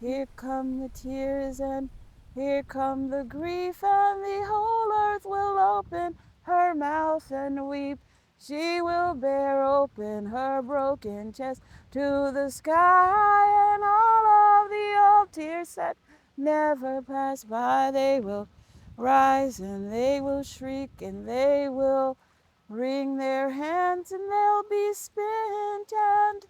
Here come the tears and here come the grief, and the whole earth will open her mouth and weep. She will bear open her broken chest to the sky, and all of the old tears that never pass by, they will rise and they will shriek and they will wring their hands and they'll be spent, and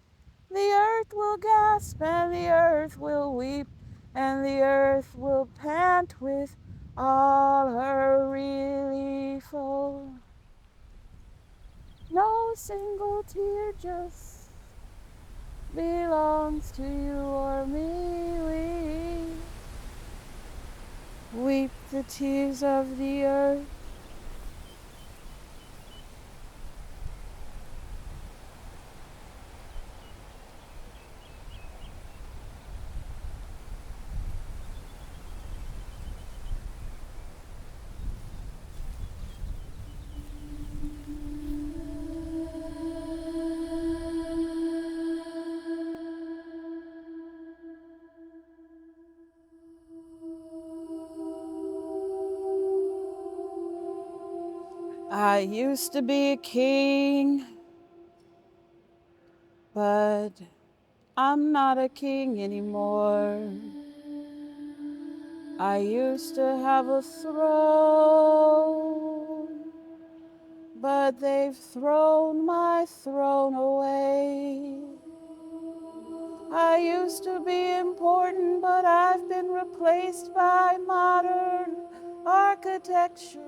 the earth will gasp and the earth will weep and the earth will pant with all her relief. Oh, no single tear just belongs to you or me. We weep the tears of the earth. I used to be a king, but I'm not a king anymore. I used to have a throne, but they've thrown my throne away. I used to be important, but I've been replaced by modern architecture.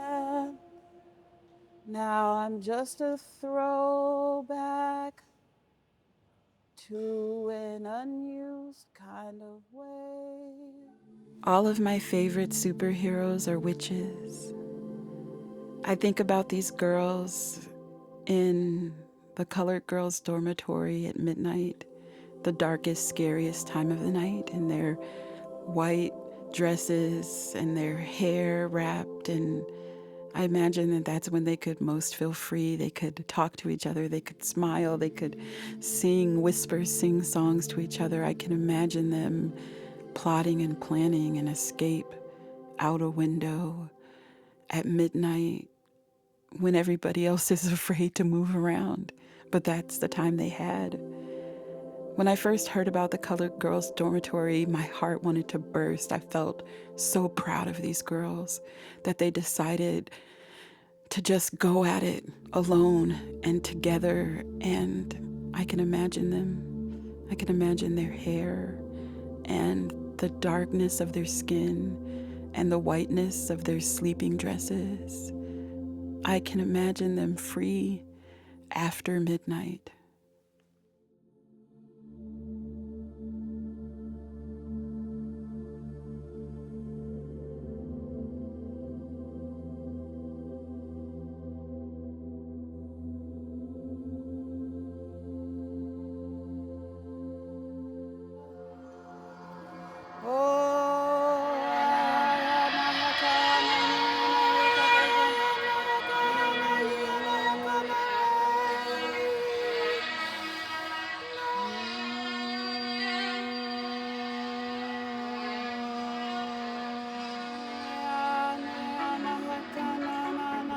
And now I'm just a throwback to an unused kind of way. All of my favorite superheroes are witches. I think about these girls in the Colored Girls Dormitory at midnight, the darkest, scariest time of the night, in their white dresses and their hair wrapped, and I imagine that that's when they could most feel free. They could talk to each other, they could smile, they could sing songs to each other. I can imagine them plotting and planning an escape out a window at midnight when everybody else is afraid to move around. But that's the time they had. When I first heard about the Colored Girls Dormitory, my heart wanted to burst. I felt so proud of these girls that they decided to just go at it alone and together. And I can imagine them. I can imagine their hair and the darkness of their skin and the whiteness of their sleeping dresses. I can imagine them free after midnight.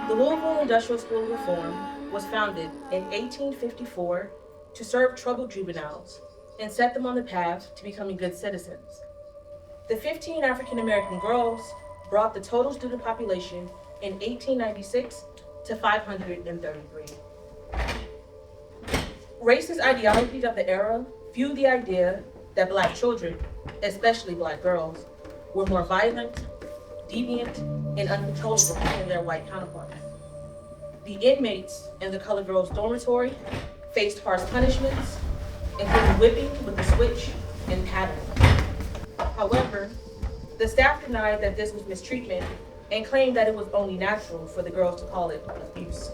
The Louisville Industrial School of Reform was founded in 1854 to serve troubled juveniles and set them on the path to becoming good citizens. The 15 African American girls brought the total student population in 1896 to 533. Racist ideologies of the era fueled the idea that Black children, especially Black girls, were more violent, deviant, and uncontrollable than their white counterparts. The inmates in the Colored Girls Dormitory faced harsh punishments, including whipping with a switch and paddling. However, the staff denied that this was mistreatment and claimed that it was only natural for the girls to call it abuse.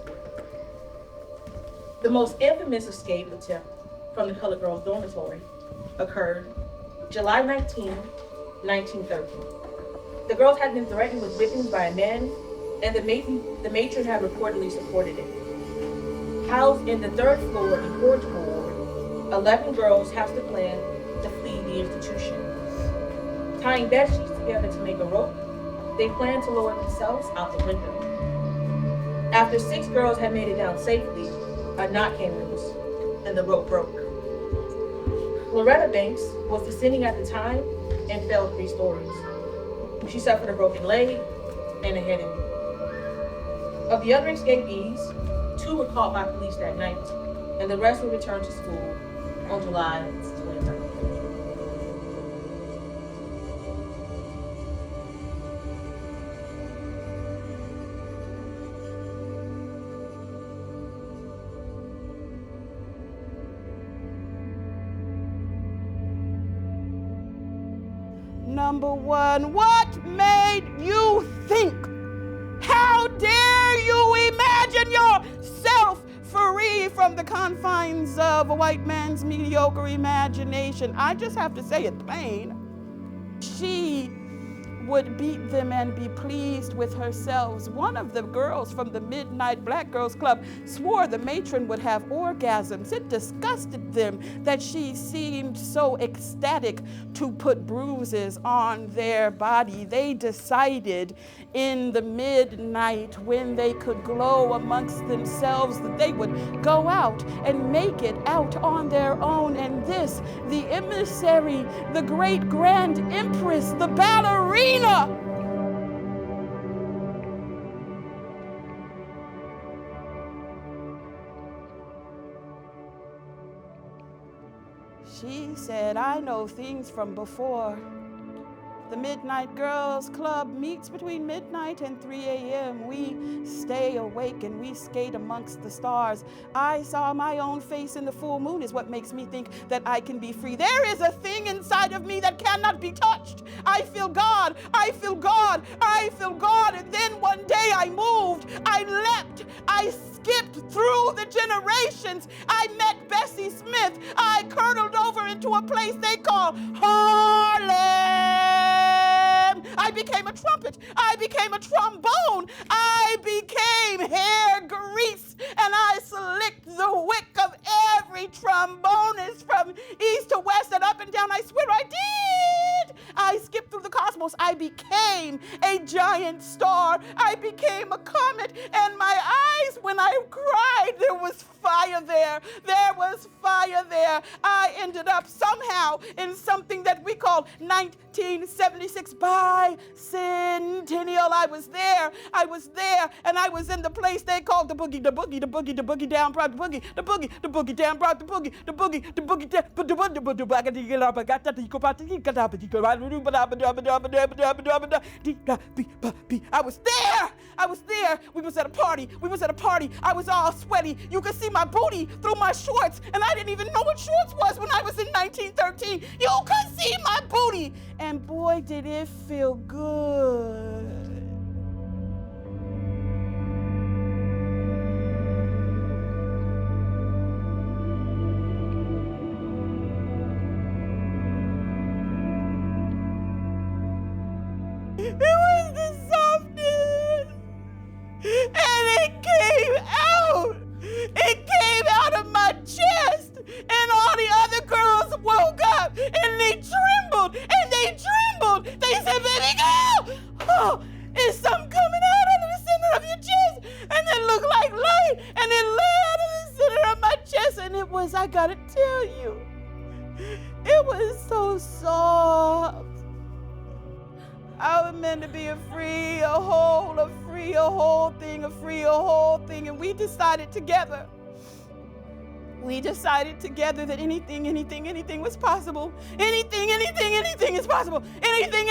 The most infamous escape attempt from the Colored Girls Dormitory occurred July 19, 1930. The girls had been threatened with whippings by a man, and the matron had reportedly supported it. Housed in the third floor incorrigible ward, 11 girls hatched a plan to flee the institution. Tying bed sheets together to make a rope, they planned to lower themselves out the window. After 6 girls had made it down safely, a knot came loose, and the rope broke. Loretta Banks was descending at the time and fell 3 stories. She suffered a broken leg and a head injury. Of the other escapees, 2 were caught by police that night, and the rest were returned to school on July 23rd. Number one, what made you think? How dare you imagine yourself free from the confines of a white man's mediocre imagination? I just have to say it plain. She would beat them and be pleased with herself. One of the girls from the Midnight Black Girls Club swore the matron would have orgasms. It disgusted them that she seemed so ecstatic to put bruises on their body. They decided in the midnight, when they could glow amongst themselves, that they would go out and make it out on their own. And this, the emissary, the great grand empress, the ballerina, she said, I know things from before. The Midnight Girls Club meets between midnight and 3 a.m. We stay awake and we skate amongst the stars. I saw my own face in the full moon is what makes me think that I can be free. There is a thing inside of me that cannot be touched. I feel God, I feel God, I feel God. And then one day I moved, I leapt, I skipped through the generations. I met Bessie Smith. I curdled over into a place they call Harlem. I became a trumpet. I became a trombone. I became hair grease, and I slicked the wick of every trombonist from east to west and up and down. I swear I did. I skipped through the cosmos. I became a giant star. I became a comet, and my eyes, when I cried, there was fire there. There was fire there. I ended up somehow in something that we call 1976 bicentennial. I was there, and I was in the place they called the boogie, the boogie, the boogie, the boogie down, brought the boogie, the boogie, the boogie down, brought the boogie, the boogie, the boogie down, I was there. I was there. We was at a party. I was all sweaty. You could see my booty through my shorts, and I didn't even know what shorts was when I was in 1913. You could see my booty, and boy, did it feel good. It was the softest, and it came out. It came out of my chest, and all the other girls woke up, and they trembled. They said, baby girl, oh, is something coming out of the center of your chest? And it looked like light, and it lay out of the center of my chest, and it was, I gotta tell you, it was so soft. I was meant to be a whole thing, and we decided together that anything was possible. Anything is possible. Anything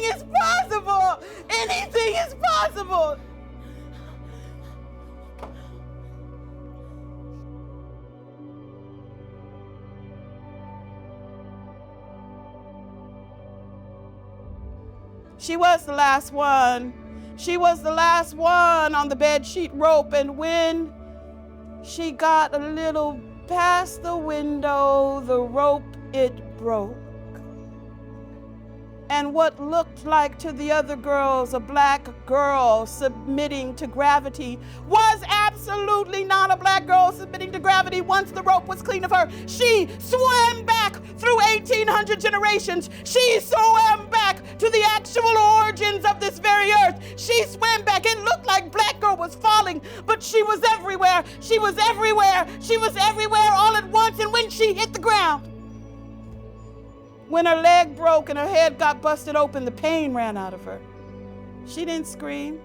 is possible. Anything is possible. She was the last one. She was the last one on the bedsheet rope, and when she got a little past the window, the rope, it broke. And what looked like to the other girls a black girl submitting to gravity was absolutely not a black girl submitting to gravity. Once the rope was clean of her, she swam back through 1,800 generations. She swam back to the actual origins of this very earth. She swam back. It looked like black girl was falling, but she was everywhere. She was everywhere. She was everywhere all at once. And when she hit the ground, when her leg broke and her head got busted open, the pain ran out of her. She didn't scream,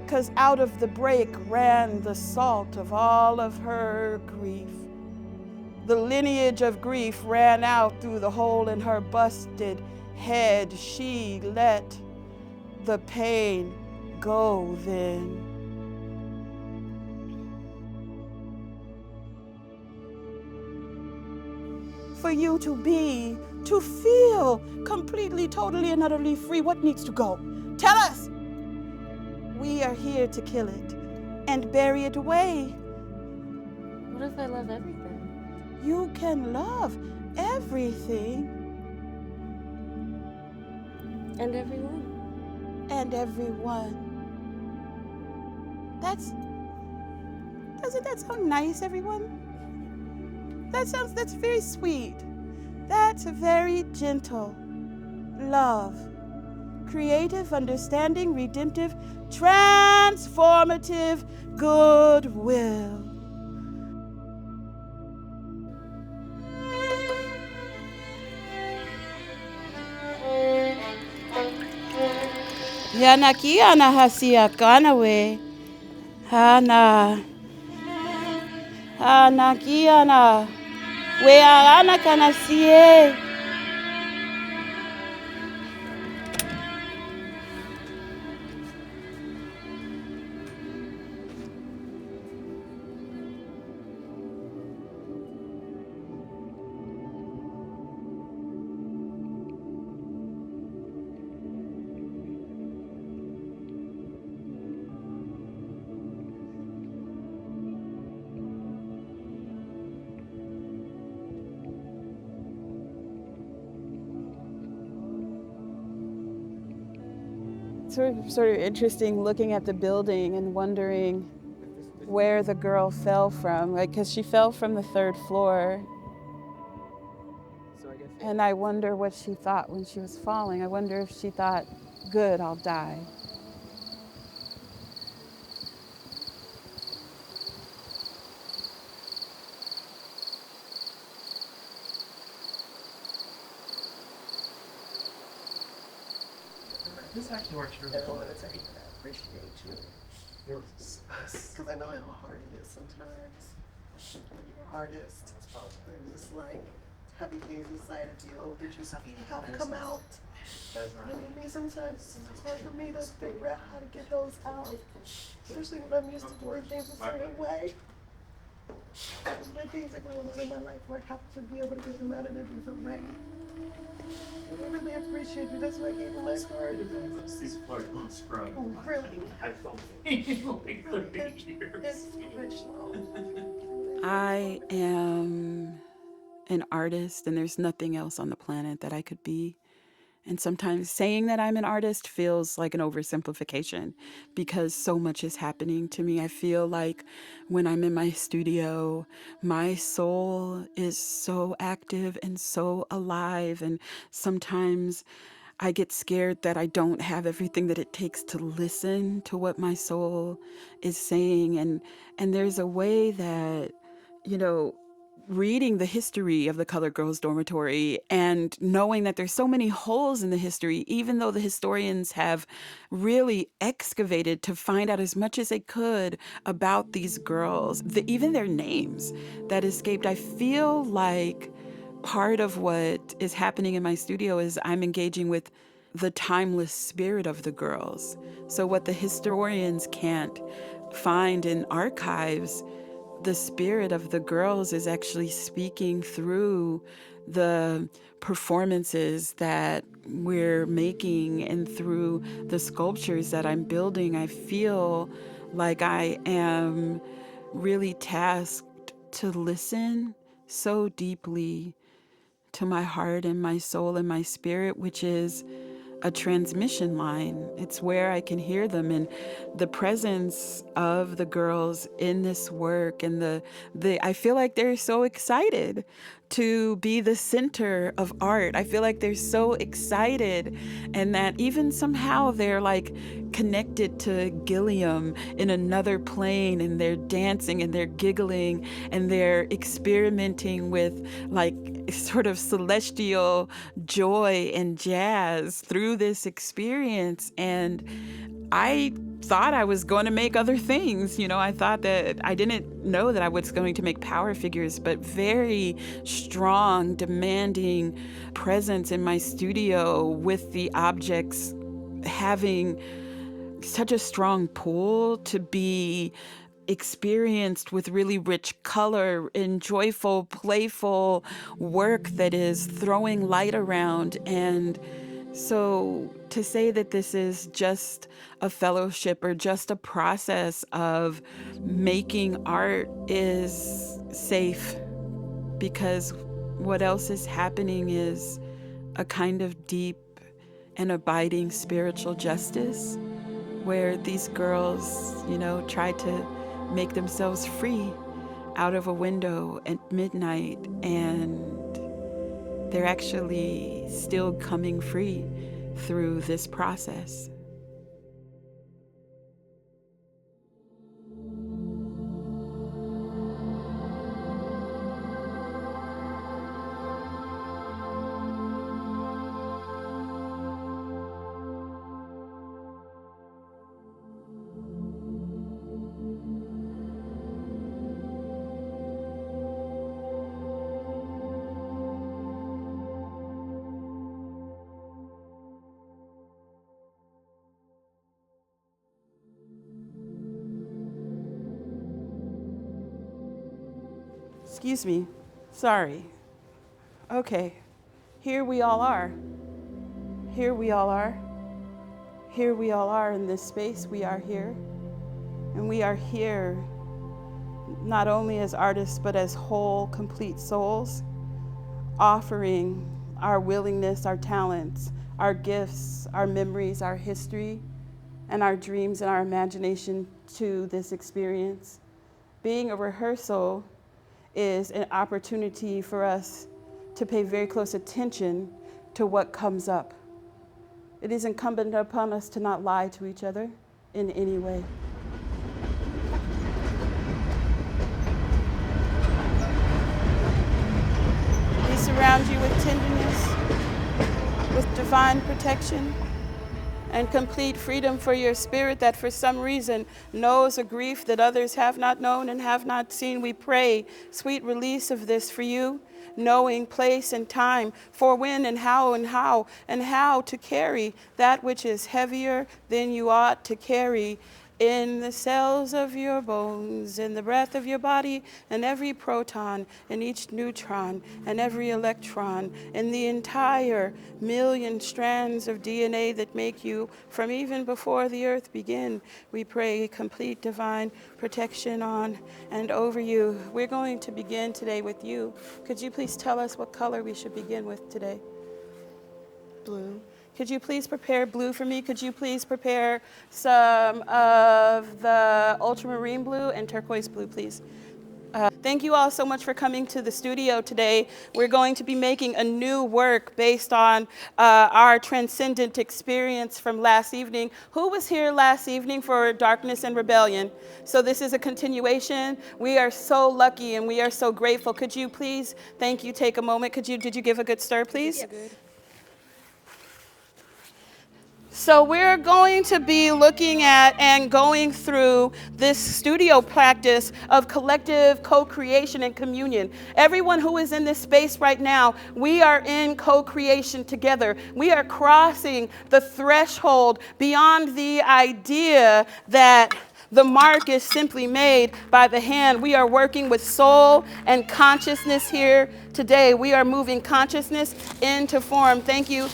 because out of the break ran the salt of all of her grief. The lineage of grief ran out through the hole in her busted head. She let the pain go then. For you to feel completely, totally, and utterly free, what needs to go? Tell us. We are here to kill it and bury it away. What if I love everything? You can love everything. And everyone. And everyone. Doesn't that sound nice, everyone? That's very sweet. That's very gentle. Love. Creative, understanding, redemptive, transformative goodwill. Yanakiana hasia kanawe. Hana kiana. Weana kanasie. Sort of interesting looking at the building and wondering where the girl fell from, because she fell from the 3rd floor. And I wonder what she thought when she was falling. I wonder if she thought, good, I'll die. This actually works really well. I appreciate you. Because I know how hard it is sometimes. When you're an artist, there's this heavy things inside of you that you have come out. And sometimes it's hard for me to figure out how to get those out, especially when I'm used to doing things a certain way. The things that go on in my life where I have to be able to get them out in a different way. I really appreciate you. That's why I gave you my card. These fucking scrub. Oh, really? I don't think it could be here. It's original. I am an artist, and there's nothing else on the planet that I could be. And sometimes saying that I'm an artist feels like an oversimplification because so much is happening to me. I feel like when I'm in my studio, my soul is so active and so alive. And sometimes I get scared that I don't have everything that it takes to listen to what my soul is saying. And there's a way that, reading the history of the Colored Girls Dormitory and knowing that there's so many holes in the history, even though the historians have really excavated to find out as much as they could about these girls, even their names that escaped, I feel like part of what is happening in my studio is I'm engaging with the timeless spirit of the girls. So what the historians can't find in archives, the spirit of the girls is actually speaking through the performances that we're making and through the sculptures that I'm building, I feel like I am really tasked to listen so deeply to my heart and my soul and my spirit, which is a transmission line. It's where I can hear them, and the presence of the girls in this work, and the I feel like they're so excited to be the center of art. I feel like they're so excited, and that even somehow they're like connected to Gilliam in another plane, and they're dancing and they're giggling and they're experimenting with like sort of celestial joy and jazz through this experience. And I thought I was going to make other things. I thought that I didn't know that I was going to make power figures, but very strong, demanding presence in my studio with the objects having such a strong pull to be experienced with really rich color and joyful, playful work that is throwing light around. And so to say that this is just a fellowship or just a process of making art is safe, because what else is happening is a kind of deep and abiding spiritual justice where these girls, try to make themselves free out of a window at midnight, and they're actually still coming free through this process. Excuse me. Sorry. Okay. Here we all are. Here we all are. Here we all are in this space. We are here. And we are here not only as artists, but as whole, complete souls, offering our willingness, our talents, our gifts, our memories, our history, and our dreams and our imagination to this experience. Being a rehearsal is an opportunity for us to pay very close attention to what comes up. It is incumbent upon us to not lie to each other in any way. We surround you with tenderness, with divine protection, and complete freedom for your spirit that for some reason knows a grief that others have not known and have not seen. We pray sweet release of this for you, knowing place and time for when and how to carry that which is heavier than you ought to carry in the cells of your bones, in the breath of your body, and every proton, and each neutron, and every electron, in the entire million strands of DNA that make you from even before the earth began. We pray complete divine protection on and over you. We're going to begin today with you. Could you please tell us what color we should begin with today? Blue. Could you please prepare blue for me? Could you please prepare some of the ultramarine blue and turquoise blue, please? Thank you all so much for coming to the studio today. We're going to be making a new work based on our transcendent experience from last evening. Who was here last evening for Darkness and Rebellion? So this is a continuation. We are so lucky and we are so grateful. Could you please, thank you, take a moment. Did you give a good stir, please? Yeah. So we're going to be looking at and going through this studio practice of collective co-creation and communion. Everyone who is in this space right now, we are in co-creation together. We are crossing the threshold beyond the idea that The mark is simply made by the hand. We are working with soul and consciousness here today. We are moving consciousness into form. Thank you.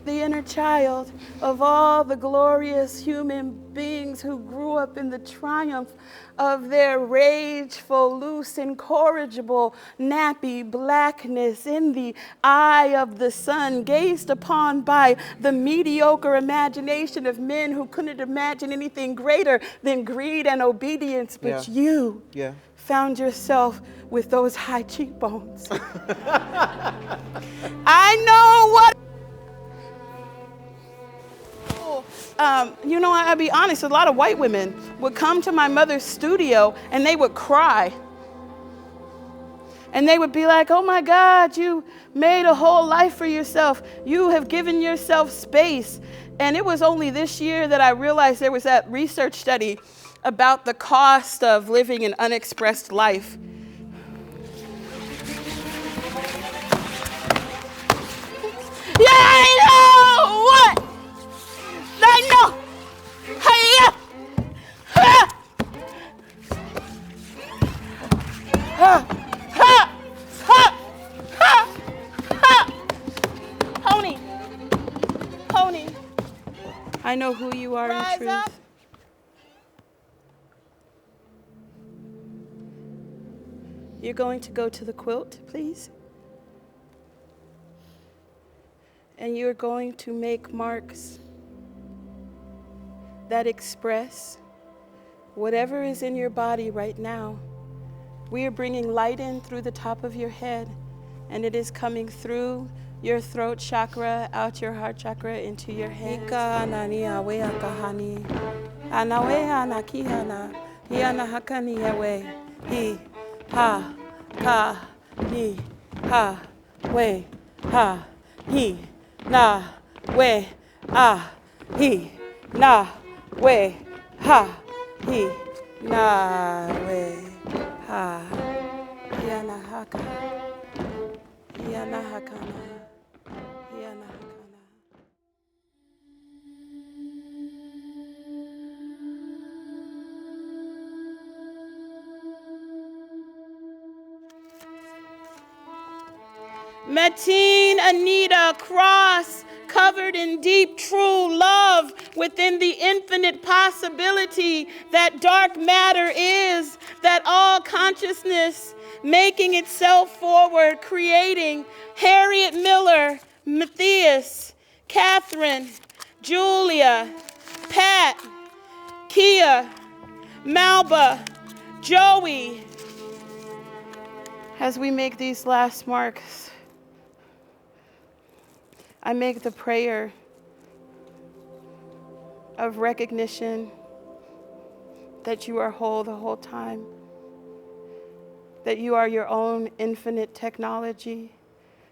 The inner child of all the glorious human beings who grew up in the triumph of their rageful, loose, incorrigible, nappy blackness in the eye of the sun, gazed upon by the mediocre imagination of men who couldn't imagine anything greater than greed and obedience, but you found yourself with those high cheekbones. I know what. You know, I'll be honest, a lot of white women would come to my mother's studio and they would cry. And they would be like, oh my God, you made a whole life for yourself. You have given yourself space. And it was only this year that I realized there was that research study about the cost of living an unexpressed life. Yeah, I know! What? I know! Hiya! Ha! Ha! Ha! Ha! Ha! Ha! Pony! Pony! I know who you are in truth. Up. You're going to go to the quilt, please. And you're going to make marks that express whatever is in your body right now. We are bringing light in through the top of your head, and it is coming through your throat chakra, out your heart chakra, into your hands. He, ha, ka, ni, ha, we, ha, he, na, we, ah, he, na, we, ha, he, na, we, ha, yana haka, yana hakana, yana hakana. Mateen Anita Cross, covered in deep, true love within the infinite possibility that dark matter is, that all consciousness making itself forward, creating Harriet Miller, Matthias, Catherine, Julia, Pat, Kia, Malba, Joey. As we make these last marks, I make the prayer of recognition that you are whole the whole time, that you are your own infinite technology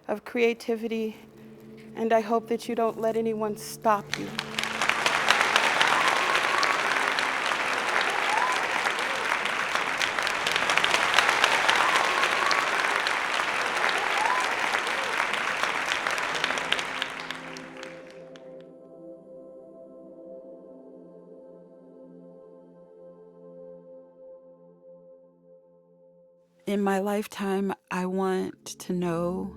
of creativity, and I hope that you don't let anyone stop you. In my lifetime, I want to know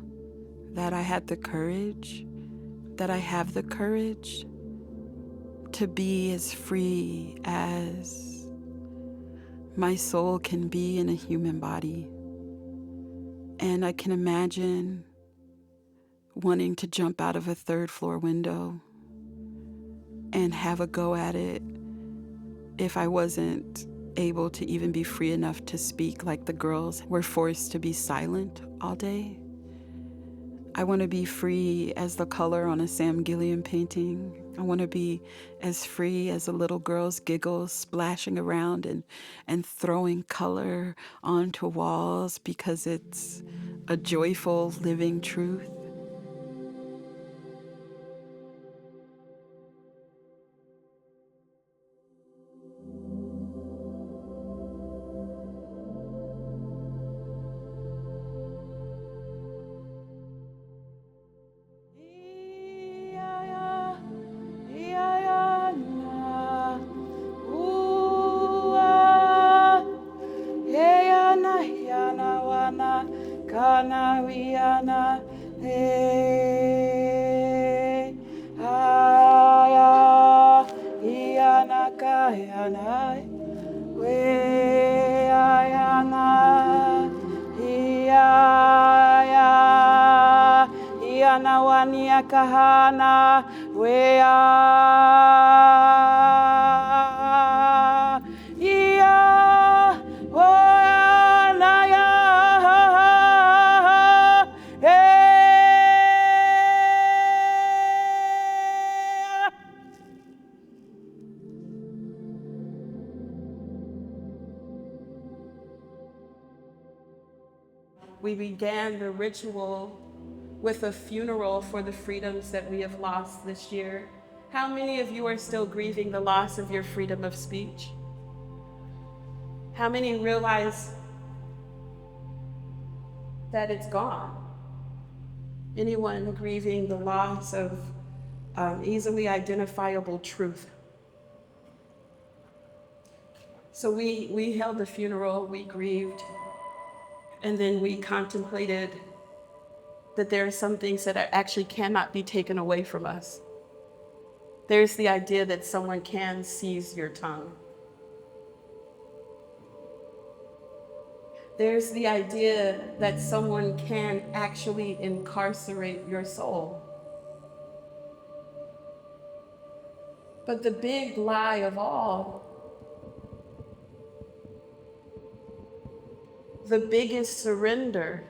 that I had the courage, that I have the courage to be as free as my soul can be in a human body. And I can imagine wanting to jump out of a third-floor window and have a go at it if I wasn't able to even be free enough to speak like the girls were forced to be silent all day. I want to be free as the color on a Sam Gilliam painting. I want to be as free as a little girl's giggles splashing around and throwing color onto walls because it's a joyful living truth. yana, hey, aya, yana kayana, we ayana, iya, yana wania kahana, we iya, oh na ya, hey. We began the ritual with a funeral for the freedoms that we have lost this year. How many of you are still grieving the loss of your freedom of speech? How many realize that it's gone? Anyone grieving the loss of easily identifiable truth? So we held a funeral, we grieved, and then we contemplated that there are some things that actually cannot be taken away from us. There's the idea that someone can seize your tongue. There's the idea that someone can actually incarcerate your soul. But the big lie of all, the biggest surrender,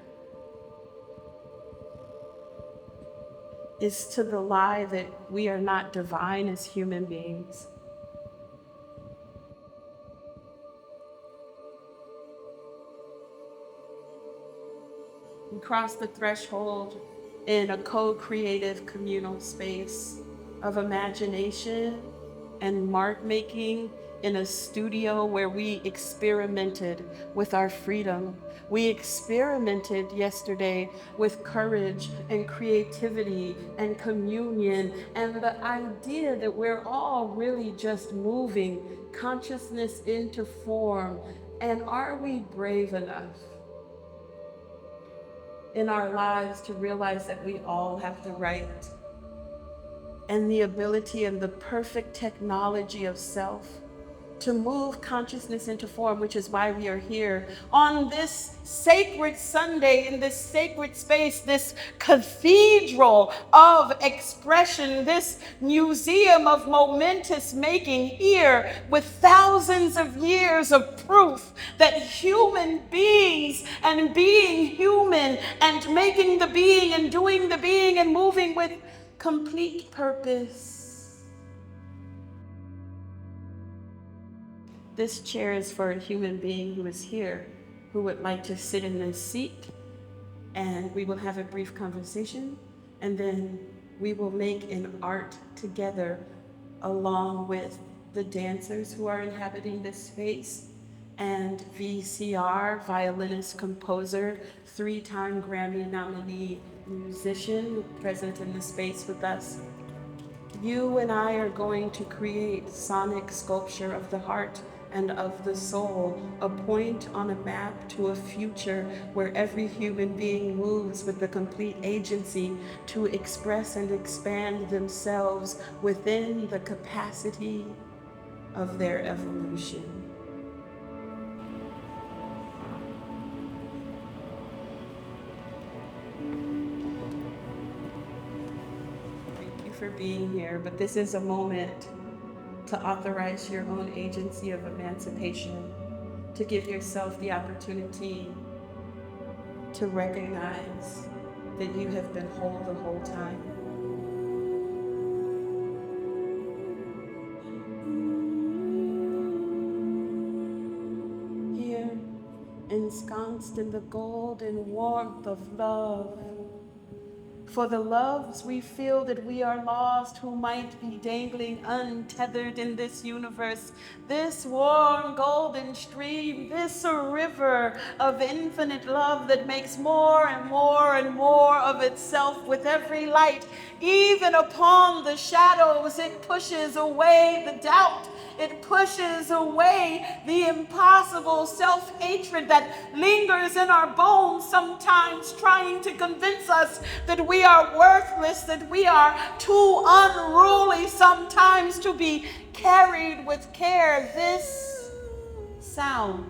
is to the lie that we are not divine as human beings. We cross the threshold in a co-creative communal space of imagination and mark making in a studio where we experimented with our freedom. We experimented yesterday with courage and creativity and communion and the idea that we're all really just moving consciousness into form. And are we brave enough in our lives to realize that we all have the right and the ability and the perfect technology of self to move consciousness into form, which is why we are here on this sacred Sunday in this sacred space, this cathedral of expression, this museum of momentous making here with thousands of years of proof that human beings and being human and making the being and doing the being and moving with complete purpose. This chair is for a human being who is here, who would like to sit in this seat, and we will have a brief conversation, and then we will make an art together along with the dancers who are inhabiting this space, and V.C.R, violinist, composer, 3-time Grammy nominee musician present in the space with us. You and I are going to create sonic sculpture of the heart and of the soul, a point on a map to a future where every human being moves with the complete agency to express and expand themselves within the capacity of their evolution. Thank you for being here, but this is a moment to authorize your own agency of emancipation, to give yourself the opportunity to recognize that you have been whole the whole time. Here, ensconced in the golden warmth of love, for the loves we feel that we are lost, who might be dangling untethered in this universe, this warm golden stream, this river of infinite love that makes more and more and more of itself with every light. Even upon the shadows, it pushes away the doubt. It pushes away the impossible self-hatred that lingers in our bones, sometimes trying to convince us that we are worthless, that we are too unruly sometimes to be carried with care. This sound,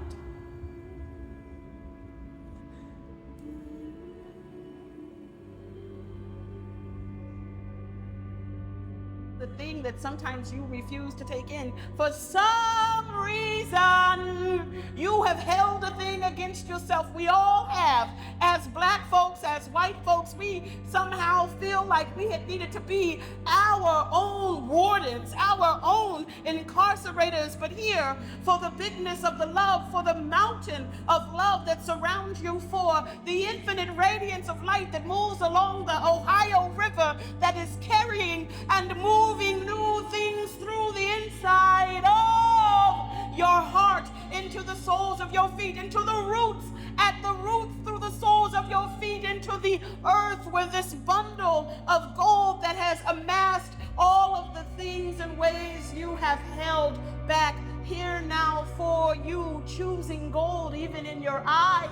the thing that sometimes you refuse to take in. For some reason, you have held a thing against yourself. We all have. As black folks, as white folks, we somehow feel like we had needed to be our own wardens, our own incarcerators. But here, for the bigness of the love, for the mountain of love that surrounds you, for the infinite radiance of light that moves along the Ohio River, that is carrying and moving new things through the inside of your heart, into the soles of your feet, into the roots, at the roots through the soles of your feet, into the earth, where this bundle of gold that has amassed all of the things and ways you have held back. Here now for you, choosing gold even in your eyes,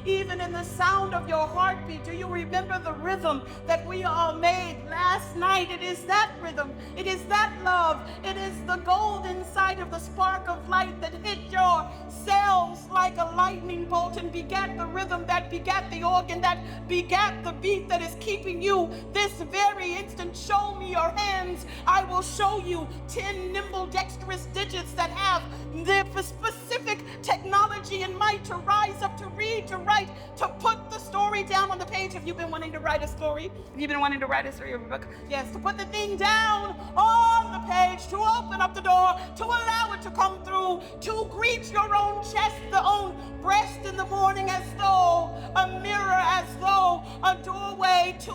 even in the sound of your heartbeat. Do you remember the rhythm that we all made last night? It is that rhythm. It is that love. It is the gold inside of the spark of light that hit your cells like a lightning bolt and begat the rhythm that begat the organ that begat the beat that is keeping you this very instant. Show me your hands. I will show you 10 nimble dexterous digits that have the specific technology and might to rise up, to read, to write, to put the story down on the page. Have you been wanting to write a story? Have you been wanting to write a story or a book? Yes, to put the thing down on the page, to open up the door, to allow it to come through, to greet your own chest, the own breast in the morning, as though a mirror, as though a doorway to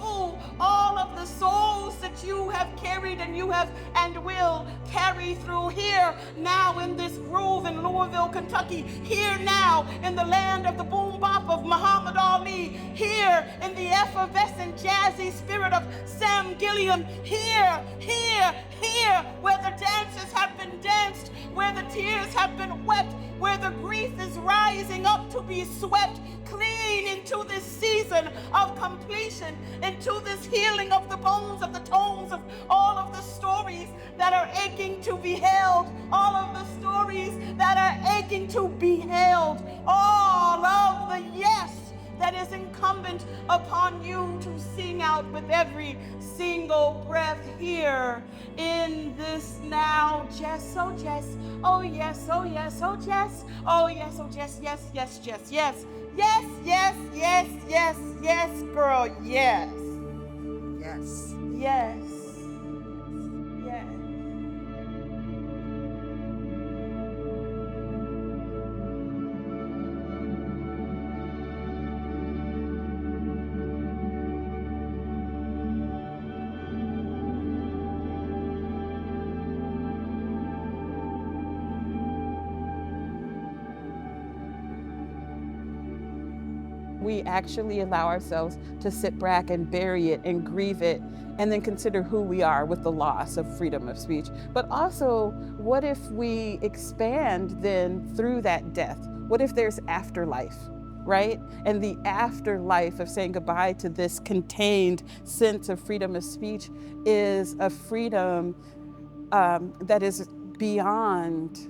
all of the souls that you have carried and you have and will carry through. Here now in this groove in Louisville, Kentucky. Here now in the land of the boom bop of Muhammad Ali. Here in the effervescent jazzy spirit of Sam Gilliam. Here, where the dances have been danced, where the tears have been wept, where the grief is rising up to be swept clean into this season of completion, into this healing of the bones of the tomes of all of the stories that are aching to be held, all of the stories that are aching to be held, all of the yes that is incumbent upon you to sing out with every single breath here in this now. Jess, oh Jess, oh yes, oh yes, oh Jess, oh yes, oh Jess, yes, yes, Jess, yes, yes, yes, yes, yes, yes, girl, yes, yes, yes, yes. We actually allow ourselves to sit back and bury it and grieve it and then consider who we are with the loss of freedom of speech. But also, what if we expand then through that death? What if there's afterlife, right? And the afterlife of saying goodbye to this contained sense of freedom of speech is a freedom that is beyond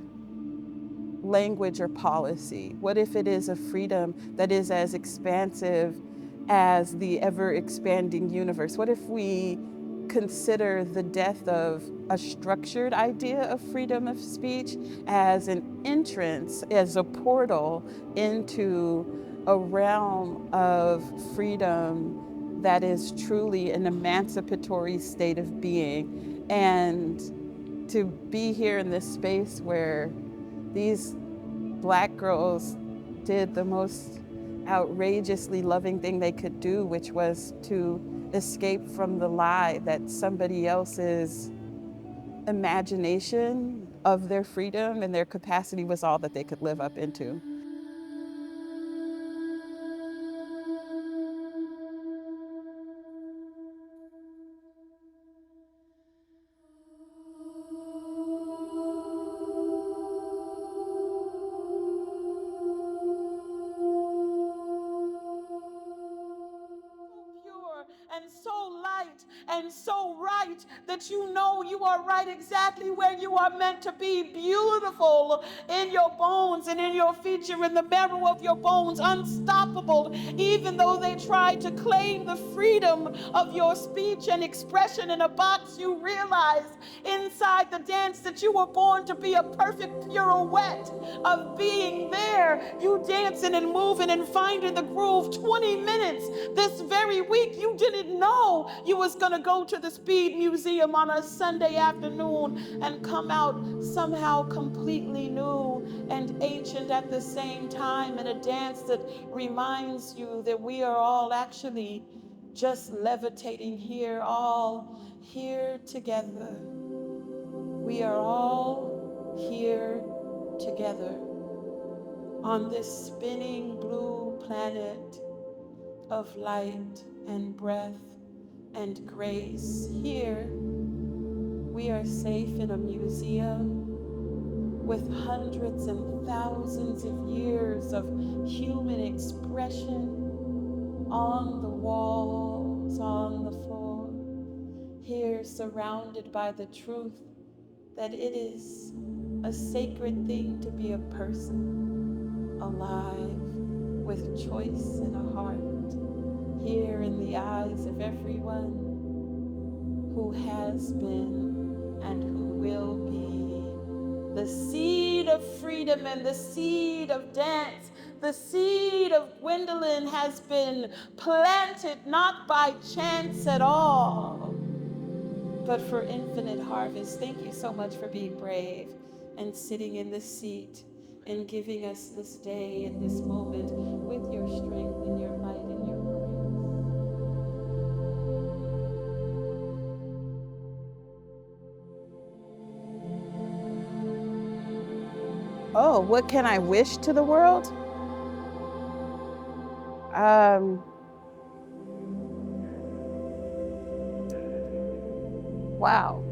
language or policy? What if it is a freedom that is as expansive as the ever-expanding universe? What if we consider the death of a structured idea of freedom of speech as an entrance, as a portal into a realm of freedom that is truly an emancipatory state of being? And to be here in this space where these Black girls did the most outrageously loving thing they could do, which was to escape from the lie that somebody else's imagination of their freedom and their capacity was all that they could live up into. and so light and so right that you know you are right exactly where you are meant to be, beautiful in your bones and in your feature, in the marrow of your bones, unstoppable, even though they try to claim the freedom of your speech and expression in a box. You realize inside the dance that you were born to be a perfect pirouette of being there. You dancing and moving and finding the groove. 20 minutes this very week. You didn't know you was gonna go to the Speed Museum on a Sunday afternoon and come out somehow completely new and ancient at the same time, in a dance that reminds you that we are all actually just levitating here, all here together. We are all here together on this spinning blue planet of light and breath and grace. Here, we are safe in a museum with hundreds and thousands of years of human expression on the walls, on the floor. Here, surrounded by the truth that it is a sacred thing to be a person, alive, with choice and a heart. Here in the eyes of everyone who has been and who will be, the seed of freedom and the seed of dance, the seed of Gwendolyn has been planted not by chance at all, but for infinite harvest. Thank you so much for being brave and sitting in this seat and giving us this day and this moment with your strength and your might and your grace. Oh, what can I wish to the world? Wow.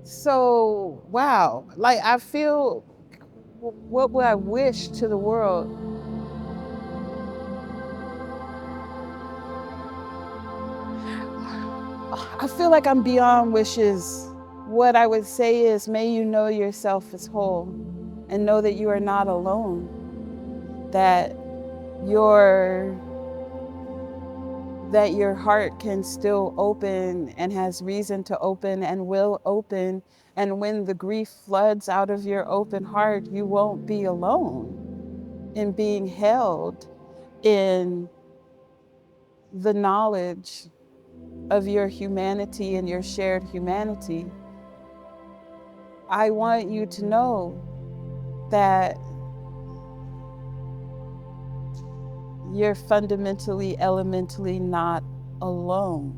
So, wow. Like, I feel, what would I wish to the world? I feel like I'm beyond wishes. What I would say is, may you know yourself as whole and know that you are not alone, that your heart can still open and has reason to open and will open. And when the grief floods out of your open heart, you won't be alone in being held in the knowledge of your humanity and your shared humanity. I want you to know that you're fundamentally, elementally not alone.